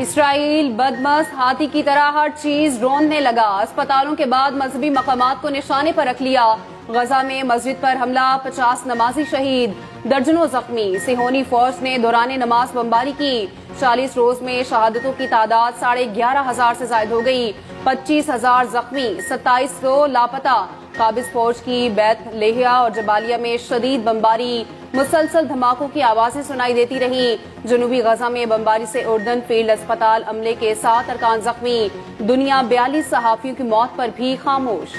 اسرائیل بدمست ہاتھی کی طرح ہر چیز روندنے لگا، اسپتالوں کے بعد مذہبی مقامات کو نشانے پر رکھ لیا۔ غزہ میں مسجد پر حملہ، 50 نمازی شہید، درجنوں زخمی۔ صہیونی فوج نے دوران نماز بمباری کی، 40 روز میں شہادتوں کی تعداد 11,500 سے زائد ہو گئی، 25,000 زخمی، 27 لوگ لاپتہ۔ قابض فوج کی بیت لحیہ اور جبالیہ میں شدید بمباری، مسلسل دھماکوں کی آوازیں سنائی دیتی رہیں۔ جنوبی غزہ میں بمباری سے اردن فیلڈ اسپتال عملے کے 7 ارکان زخمی۔ دنیا 42 صحافیوں کی موت پر بھی خاموش۔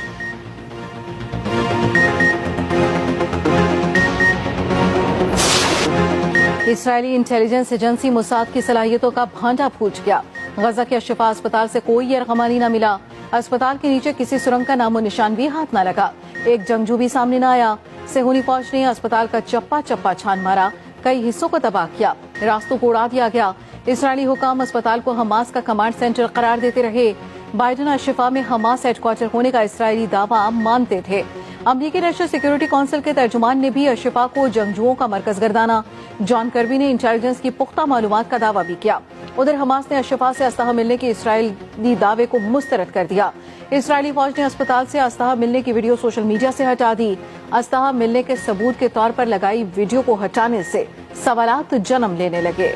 اسرائیلی انٹیلیجنس ایجنسی موساد کی صلاحیتوں کا بھانڈا پھوٹ گیا۔ غزہ کے الشفا اسپتال سے کوئی یرغمالی نہ ملا۔ اسپتال کے نیچے کسی سرنگ کا نام و نشان بھی ہاتھ نہ لگا۔ ایک جنگجو بھی سامنے نہ آیا۔ صہیونی فوج نے اسپتال کا چپا چپا چھان مارا، کئی حصوں کو تباہ کیا، راستوں کو اڑا دیا گیا۔ اسرائیلی حکام اسپتال کو حماس کا کمانڈ سینٹر قرار دیتے رہے۔ بائیڈن الشفا میں حماس ہیڈ کوارٹر ہونے کا اسرائیلی دعویٰ مانتے تھے۔ امریکی نیشنل سیکیورٹی کونسل کے ترجمان نے بھی الشفا کو جنگجوؤں کا مرکز گردانا۔ جان کربی نے انٹیلیجنس کی پختہ معلومات کا دعویٰ بھی کیا۔ ادھر حماس نے الشفا سے اسلحہ ملنے کے اسرائیلی دعوے کو مسترد کر دیا۔ اسرائیلی فوج نے اسپتال سے اسلحہ ملنے کی ویڈیو سوشل میڈیا سے ہٹا دی۔ اسلحہ ملنے کے ثبوت کے طور پر لگائی ویڈیو کو ہٹانے سے سوالات جنم لینے لگے۔